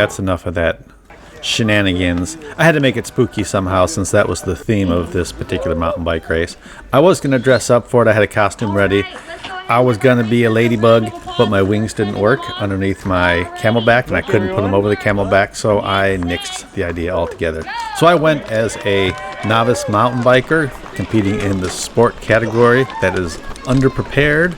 that's enough of that shenanigans. I had to make it spooky somehow since that was the theme of this particular mountain bike race. I was going to dress up for it. I had a costume ready. I was going to be a ladybug, but my wings didn't work underneath my camelback, and I couldn't put them over the camelback, so I nixed the idea altogether. So I went as a novice mountain biker, competing in the sport category that is underprepared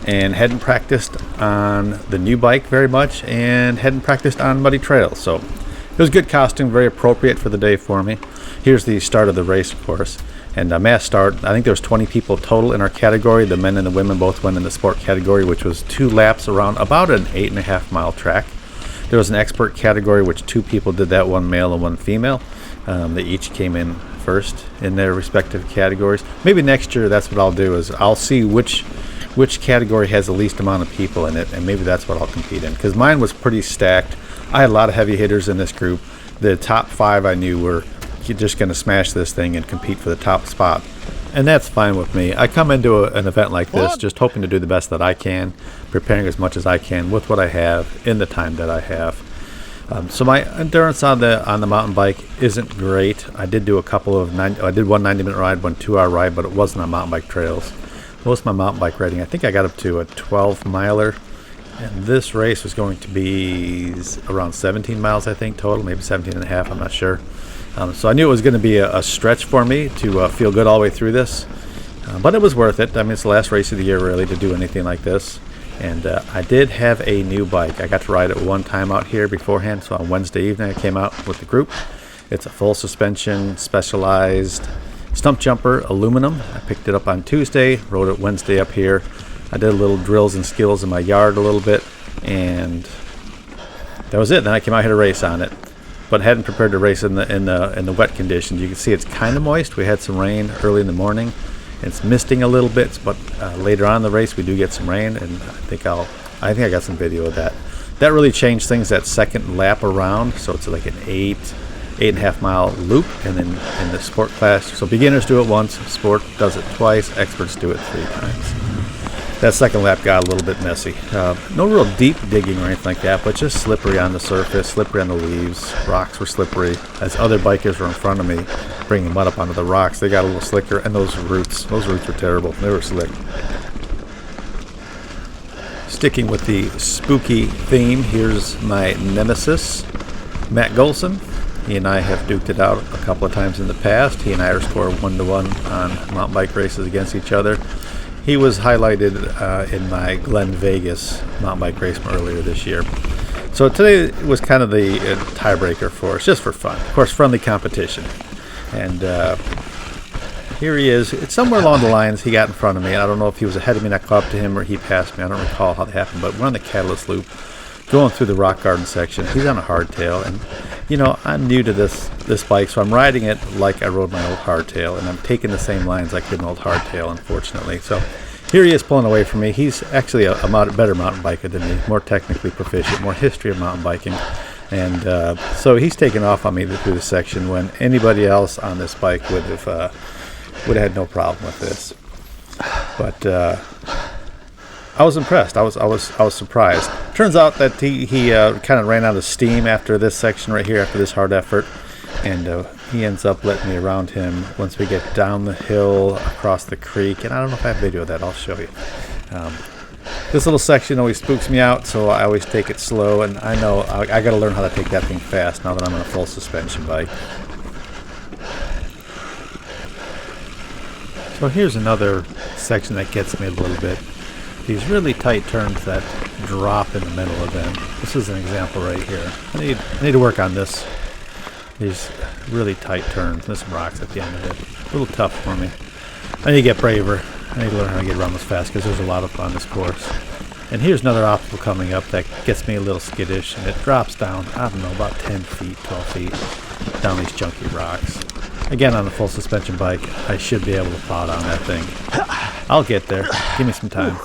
and hadn't practiced on the new bike very much and hadn't practiced on muddy trails. So it was a good costume, very appropriate for the day for me. Here's the start of the race, of course. And mass start, I think there was 20 people total in our category. The men and the women both went in the sport category, which was 2 laps around about an 8.5-mile track. There was an expert category, which 2 people did that, 1 male and 1 female. They each came in first in their respective categories. Maybe next year that's what I'll do, is I'll see which category has the least amount of people in it, and maybe that's what I'll compete in, because mine was pretty stacked. I had a lot of heavy hitters in this group. The top 5 I knew were just going to smash this thing and compete for the top spot, and that's fine with me. I come into an event like this just hoping to do the best that I can, preparing as much as I can with what I have in the time that I have. So my endurance on the mountain bike isn't great. I did do I did one 90-minute ride, 1 2-hour ride, but it wasn't on mountain bike trails. Most of my mountain bike riding, I think I got up to a 12-miler, and this race was going to be around 17 miles, I think, total, maybe 17 and a half, I'm not sure. So I knew it was going to be a stretch for me to feel good all the way through this, but it was worth it. I mean, it's the last race of the year, really, to do anything like this. And I did have a new bike. I got to ride it one time out here beforehand, so on Wednesday evening I came out with the group. It's a full suspension, Specialized Stumpjumper aluminum. I picked it up on Tuesday, rode it Wednesday up here. I did a little drills and skills in my yard a little bit, and that was it. Then I came out here to race on it, but hadn't prepared to race in the wet conditions. You can see it's kind of moist. We had some rain early in the morning. It's misting a little bit, but later on in the race we do get some rain, and I think I got some video of that. That really changed things that second lap around, so it's like an 8.5-mile loop, and then in the sport class, so beginners do it once, sport does it twice, experts do it 3 times. That second lap got a little bit messy. No real deep digging or anything like that, but just slippery on the surface, slippery on the leaves. Rocks were slippery. As other bikers were in front of me bringing mud up onto the rocks, they got a little slicker, and those roots were terrible. They were slick. Sticking with the spooky theme, here's my nemesis, Matt Golson. He and I have duked it out a couple of times in the past. He and I are scored 1-1 on mountain bike races against each other. He was highlighted in my Glen Vegas mountain bike race from earlier this year. So today was kind of the tiebreaker for us, just for fun. Of course, friendly competition. And here he is. It's somewhere along the lines he got in front of me. I don't know if he was ahead of me and I caught up to him, or he passed me. I don't recall how that happened, but we're on the Catalyst Loop going through the rock garden section. He's on a hardtail, and you know, I'm new to this bike, so I'm riding it like I rode my old hardtail, and I'm taking the same lines like an old hardtail, unfortunately. So here he is pulling away from me. He's actually a better mountain biker than me, more technically proficient, more history of mountain biking, and so he's taking off on me through the section when anybody else on this bike would have had no problem with this. But I was impressed. I was surprised. Turns out that he kind of ran out of steam after this section right here, after this hard effort, and he ends up letting me around him once we get down the hill across the creek. And I don't know if I have video of that. I'll show you. This little section always spooks me out, so I always take it slow. And I know I got to learn how to take that thing fast now that I'm on a full suspension bike. So here's another section that gets me a little bit. These really tight turns that drop in the middle of them. This is an example right here. I need to work on this. These really tight turns. There's some rocks at the end of it. A little tough for me. I need to get braver. I need to learn how to get around this fast because there's a lot of on this course. And here's another obstacle coming up that gets me a little skittish, and it drops down, I don't know, about 10 feet, 12 feet down these chunky rocks. Again, on a full suspension bike, I should be able to plow down that thing. I'll get there. Give me some time.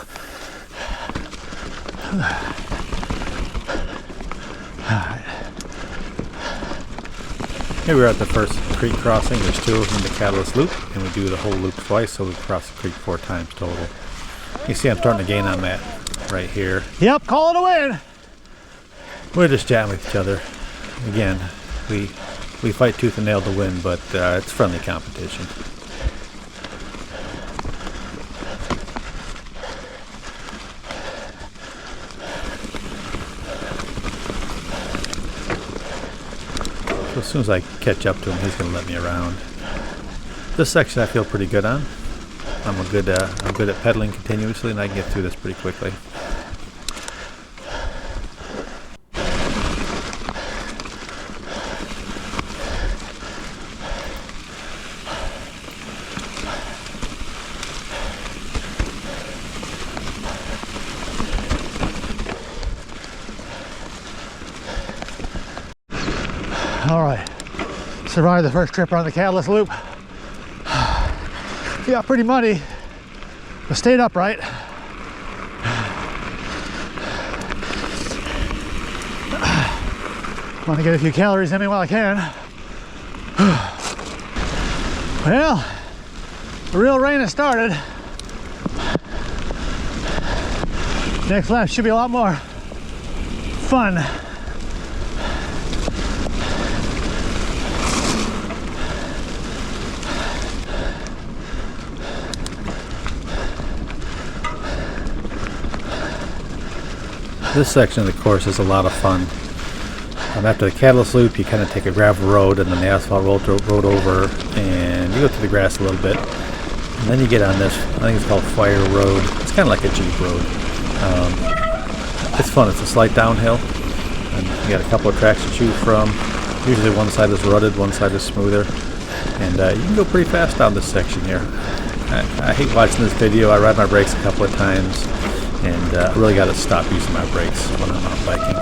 Here we're at the first creek crossing. There's 2 of them in the Catalyst Loop, and we do the whole loop twice, so we cross the creek 4 times total. You see I'm starting to gain on that right here. Yep, call it a win. We're just chatting with each other, Again, we fight tooth and nail to win, but it's friendly competition. So as soon as I catch up to him, he's going to let me around. This section I feel pretty good on. I'm good at pedaling continuously, and I can get through this pretty quickly. All right, survived the first trip around the catalyst loop. It got pretty muddy, but stayed upright. Want to get a few calories in me while I can. Well, the real rain has started. Next lap should be a lot more fun. This section of the course is a lot of fun. After the catalyst loop, you kind of take a gravel road and then the asphalt road over, and you go through the grass a little bit. And then you get on this, I think it's called Fire Road. It's kind of like a Jeep road. It's fun. It's a slight downhill, and you got a couple of tracks to choose from. Usually one side is rutted, one side is smoother, and you can go pretty fast down this section here. I hate watching this video. I ride my brakes a couple of times, and I really got to stop using my brakes when I'm out biking.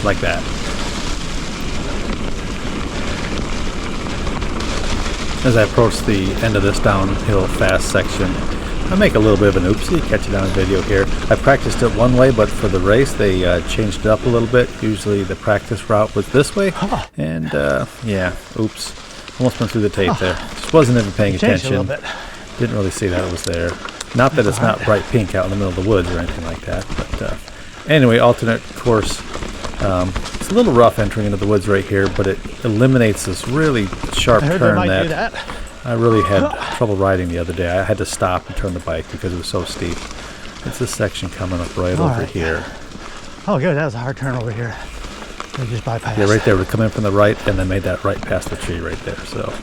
Like that. As I approach the end of this downhill fast section, I make a little bit of an oopsie. Catch it on video here. I practiced it one way, but for the race they changed it up a little bit. Usually the practice route was this way, and yeah, oops, almost went through the tape there. Just wasn't even paying attention. Didn't really see that it was there. Not that it's not bright pink out in the middle of the woods or anything like that, but anyway, alternate course. It's a little rough entering into the woods right here, but it eliminates this really sharp turn that I really had trouble riding the other day. I had to stop and turn the bike because it was so steep. It's this section coming up right over here. Oh good, that was a hard turn over here. We just bypassed. Yeah, right there. We're coming from the right and then made that right past the tree right there. So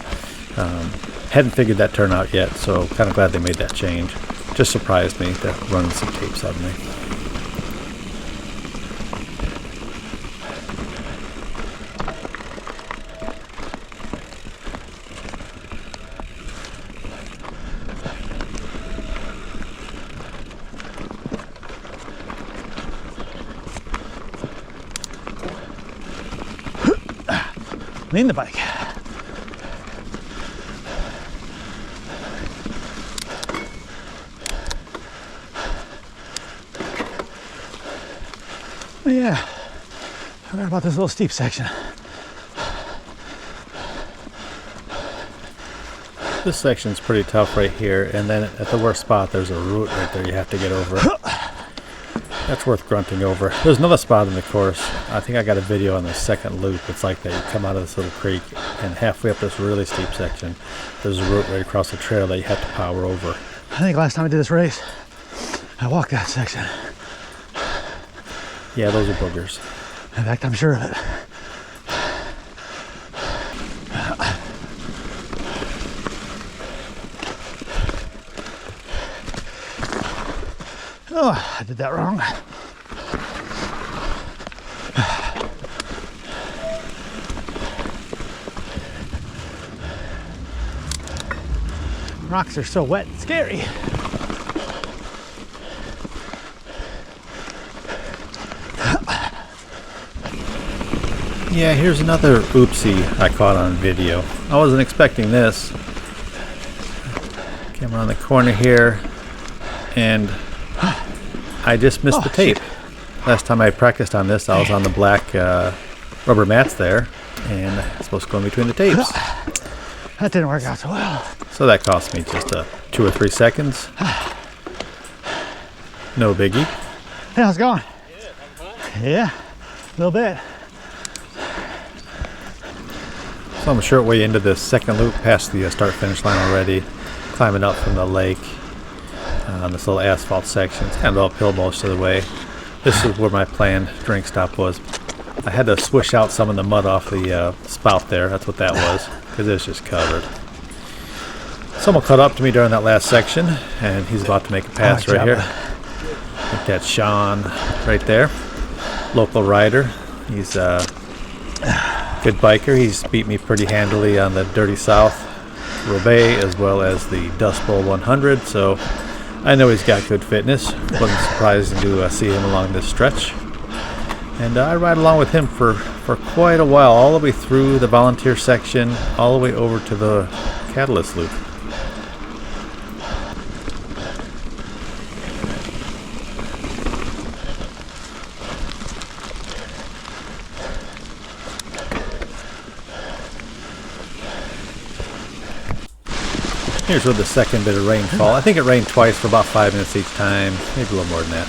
hadn't figured that turn out yet, so kind of glad they made that change. Just surprised me that running some tape suddenly. Lean the bike. Oh yeah, forgot about this little steep section. This section's pretty tough right here, and then at the worst spot there's a root right there you have to get over. That's worth grunting over. There's another spot in the course. I think I got a video on the second loop. It's like that. You come out of this little creek, and halfway up this really steep section, there's a root right across the trail that you have to power over. I think last time I did this race, I walked that section. Yeah, those are boogers. In fact, I'm sure of it. Oh, I did that wrong. Rocks are so wet and scary. Yeah, here's another oopsie I caught on video. I wasn't expecting this. Came around the corner here, and I just missed the tape. Shit. Last time I practiced on this, I was on the black rubber mats there, and I was supposed to go in between the tapes. That didn't work out so well. So that cost me just 2 or 3 seconds. No biggie. Hey, how's it going? Yeah, a little bit. So I'm a short way into the second loop, past the start-finish line already, climbing up from the lake on this little asphalt section. It's kind of uphill most of the way. This is where my planned drink stop was. I had to swish out some of the mud off the spout there. That's what that was, because it's just covered. Someone caught up to me during that last section, and he's about to make a pass right here. I think that's Sean right there, local rider. He's a good biker. He's beat me pretty handily on the Dirty South Roubaix as well as the Dust Bowl 100, so I know he's got good fitness. Wasn't surprising to see him along this stretch. And I ride along with him for quite a while, all the way through the volunteer section, all the way over to the Catalyst Loop. Here's where the second bit of rainfall. I think it rained twice for about 5 minutes each time, maybe a little more than that.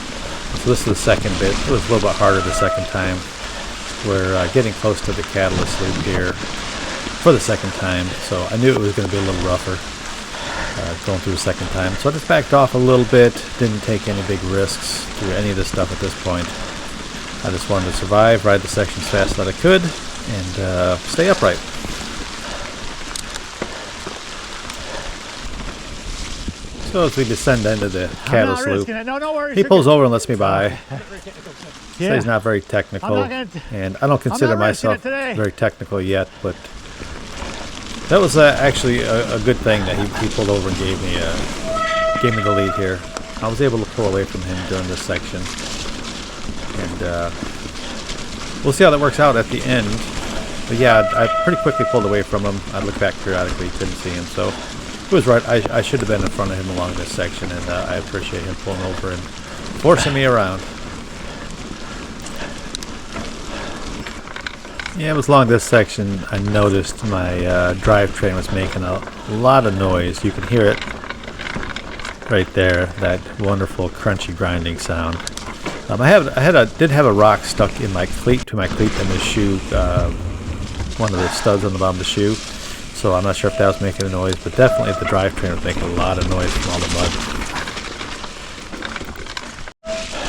So this is the second bit. It was a little bit harder the second time. We're getting close to the Catalyst Loop here for the second time, so I knew it was going to be a little rougher going through the second time. So I just backed off a little bit, didn't take any big risks through any of this stuff at this point. I just wanted to survive, ride the section as fast as I could, and stay upright. So as we descend into the Catalyst Loop, he pulls over and lets me by. So he's not very technical, and I don't consider myself very technical yet, but that was actually a good thing that he pulled over and gave me the lead here. I was able to pull away from him during this section, and we'll see how that works out at the end. But yeah, I pretty quickly pulled away from him. I looked back periodically, couldn't see him, so he was right. I should have been in front of him along this section, and I appreciate him pulling over and forcing me around. Yeah, it was along this section I noticed my drivetrain was making a lot of noise. You can hear it right there, that wonderful crunchy grinding sound. I did have a rock stuck in my cleat, in the shoe, one of the studs on the bottom of the shoe. So I'm not sure if that was making a noise, but definitely the drivetrain was making a lot of noise from all the mud.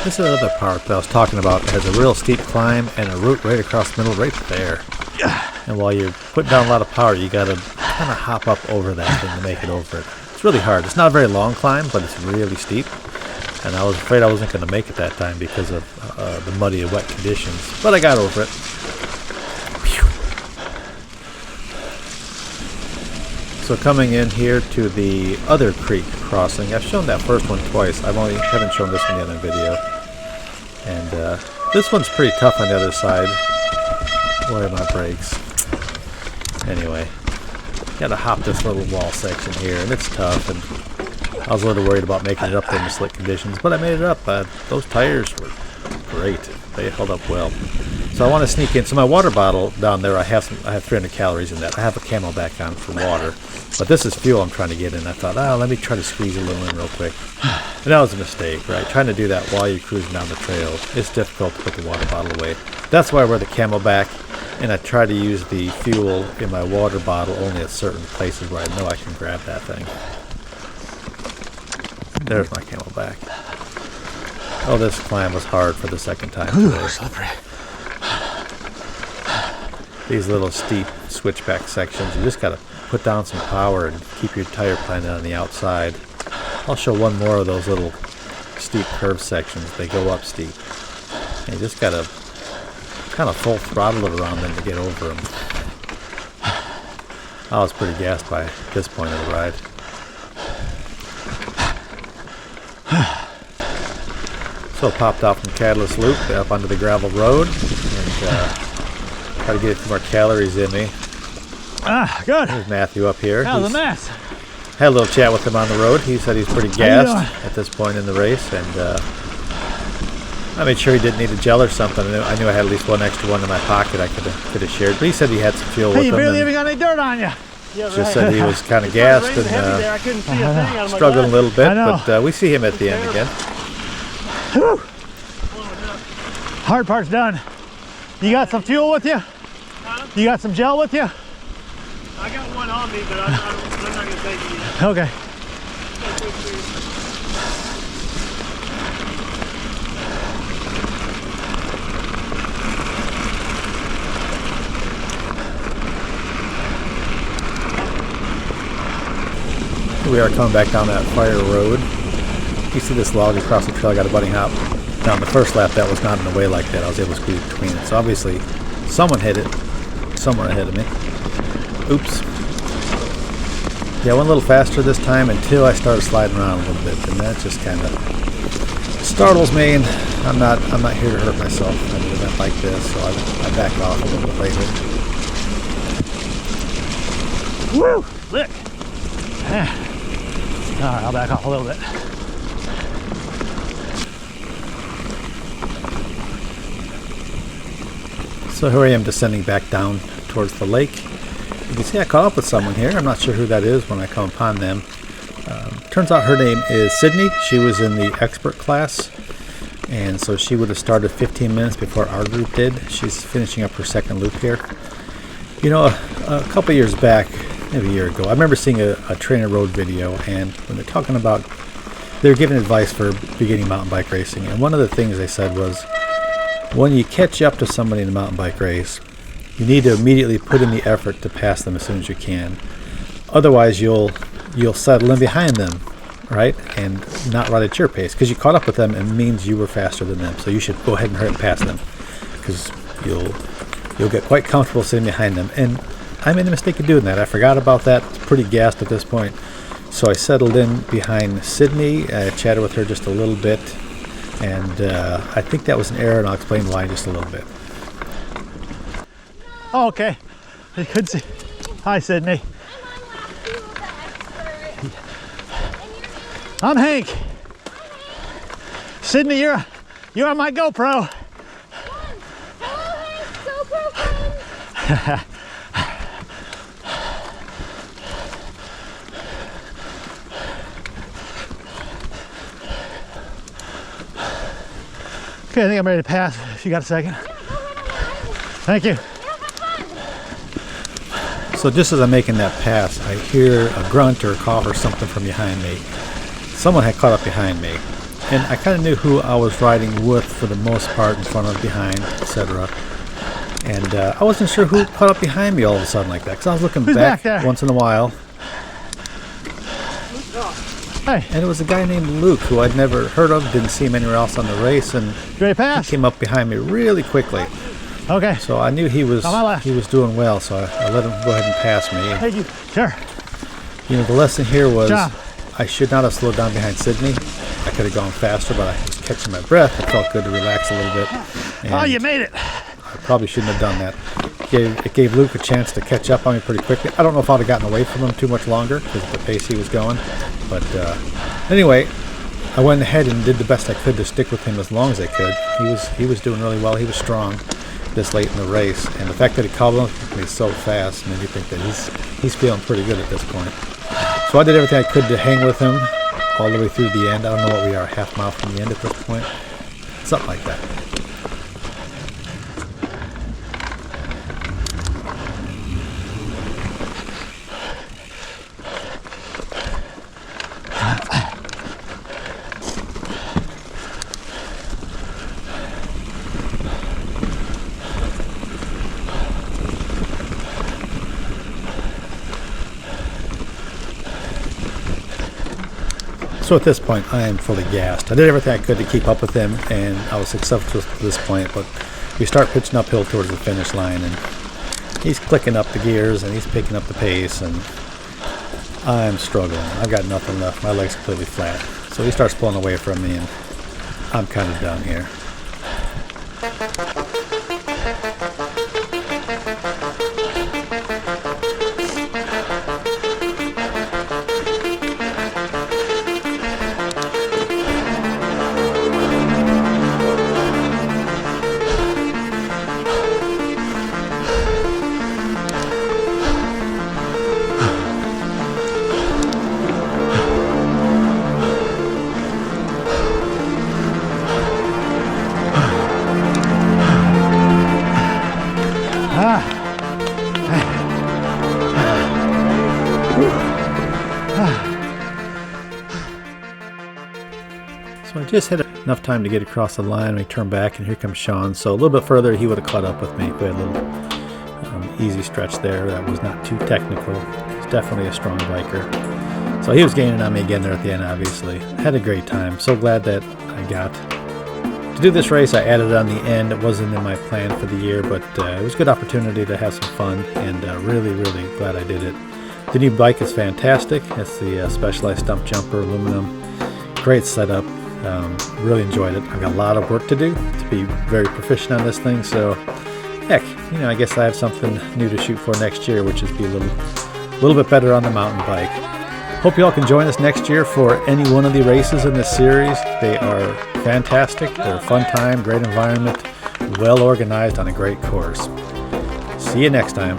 This is another part that I was talking about that has a real steep climb and a route right across the middle right there. And while you're putting down a lot of power, you got to kind of hop up over that thing to make it over it. It's really hard. It's not a very long climb, but it's really steep. And I was afraid I wasn't going to make it that time because of the muddy and wet conditions. But I got over it. So coming in here to the other creek crossing, I've shown that first one twice. Haven't shown this one yet in video. And this one's pretty tough on the other side. Where are my brakes? Anyway, gotta hop this little wall section here, and it's tough. And I was a little worried about making it up there in the slick conditions, but I made it up. Those tires were great. They held up well. So I want to sneak in. So my water bottle down there, I have 300 calories in that. I have a Camelback on for water, but this is fuel I'm trying to get in. I thought, let me try to squeeze a little in real quick. And that was a mistake, right? Trying to do that while you're cruising down the trail, it's difficult to put the water bottle away. That's why I wear the Camelback, and I try to use the fuel in my water bottle only at certain places where I know I can grab that thing. There's my Camelback. Oh, this climb was hard for the second time today. Slippery. These little steep switchback sections, you just got to put down some power and keep your tire planted on the outside. I'll show one more of those little steep curve sections. They go up steep. And you just got to kind of full throttle it around them to get over them. I was pretty gassed by this point of the ride. So popped off from Catalyst Loop up onto the gravel road and try to get a few more calories in me. Good. There's Matthew up here. That was a mess. Had a little chat with him on the road. He said he's pretty gassed at this point in the race, and I made sure he didn't need a gel or something. I knew I had at least one extra one in my pocket I could have shared. But he said he had some fuel with him. You barely even got any dirt on you. Yeah, just said he was kind of gassed and struggling a little bit, but we see him at the end again. Whew. Hard part's done. You got some fuel with you? You got some gel with you? I got one on me, but I'm not going to take it yet. Okay. We are coming back down that fire road. You see this log across the trail, I got a bunny hop. Now on the first lap that was not in the way like that. I was able to squeeze between it. So obviously someone hit it somewhere ahead of me. Oops. Yeah, I went a little faster this time until I started sliding around a little bit, and that just kind of startles me, and I'm not here to hurt myself at an event like this, so I back off a little bit later. Woo! Lick! Alright, I'll back off a little bit. So here I am descending back down towards the lake. You can see I caught up with someone here. I'm not sure who that is when I come upon them. Turns out her name is Sydney. She was in the expert class, and so she would have started 15 minutes before our group did. She's finishing up her second loop here. You know, a couple years back, maybe a year ago, I remember seeing a trainer road video, and when they're talking about, they're giving advice for beginning mountain bike racing, and one of the things they said was, when you catch up to somebody in a mountain bike race, you need to immediately put in the effort to pass them as soon as you can. Otherwise, you'll settle in behind them, right, and not ride at your pace, because you caught up with them and it means you were faster than them. So you should go ahead and hurry and pass them, because you'll get quite comfortable sitting behind them. And I made the mistake of doing that. I forgot about that. It's pretty gassed at this point. So I settled in behind Sydney. I chatted with her just a little bit, and I think that was an error, and I'll explain why in just a little bit. Oh, okay. I could see. Hi, Sydney. I'm Hank. Sydney, you're on my GoPro. GoPro friend. Okay, I think I'm ready to pass. If you got a second. Thank you. So just as I'm making that pass, I hear a grunt or a cough or something from behind me. Someone had caught up behind me, and I kind of knew who I was riding with for the most part, in front of, behind, etc. And I wasn't sure who caught up behind me all of a sudden like that, because I was looking back once in a while. Hey. And it was a guy named Luke, who I'd never heard of, didn't see him anywhere else on the race, and ready to pass? He came up behind me really quickly. Okay. So I knew he was doing well, so I let him go ahead and pass me. Thank you. Sure. You know, the lesson here was I should not have slowed down behind Sydney. I could have gone faster, but I was catching my breath. It felt good to relax a little bit. And oh, you made it. I probably shouldn't have done that. It gave Luke a chance to catch up on me pretty quickly. I don't know if I'd have gotten away from him too much longer because of the pace he was going. But anyway, I went ahead and did the best I could to stick with him as long as I could. He was doing really well. He was strong this late in the race, and the fact that he caught up with me so fast made me think that he's feeling pretty good at this point. So I did everything I could to hang with him all the way through the end. I don't know what we are, a half mile from the end at this point, something like that. So at this point, I am fully gassed. I did everything I could to keep up with him, and I was successful to this point, but we start pitching uphill towards the finish line, and he's clicking up the gears, and he's picking up the pace, and I'm struggling. I've got nothing left. My leg's completely flat. So he starts pulling away from me, and I'm kind of done here. Just had enough time to get across the line. We turned back, and here comes Sean. So a little bit further, he would have caught up with me. We had a little easy stretch there that was not too technical. He's definitely a strong biker. So he was gaining on me again there at the end, obviously. Had a great time. So glad that I got to do this race. I added it on the end. It wasn't in my plan for the year, but it was a good opportunity to have some fun, and really, really glad I did it. The new bike is fantastic. It's the Specialized Stumpjumper aluminum. Great setup. Really enjoyed it. I've got a lot of work to do to be very proficient on this thing, so heck, I guess I have something new to shoot for next year, which is be a little bit better on the mountain bike. Hope you all can join us next year for any one of the races in this series. They are fantastic. They're a fun time, great environment, well organized on a great course. See you next time.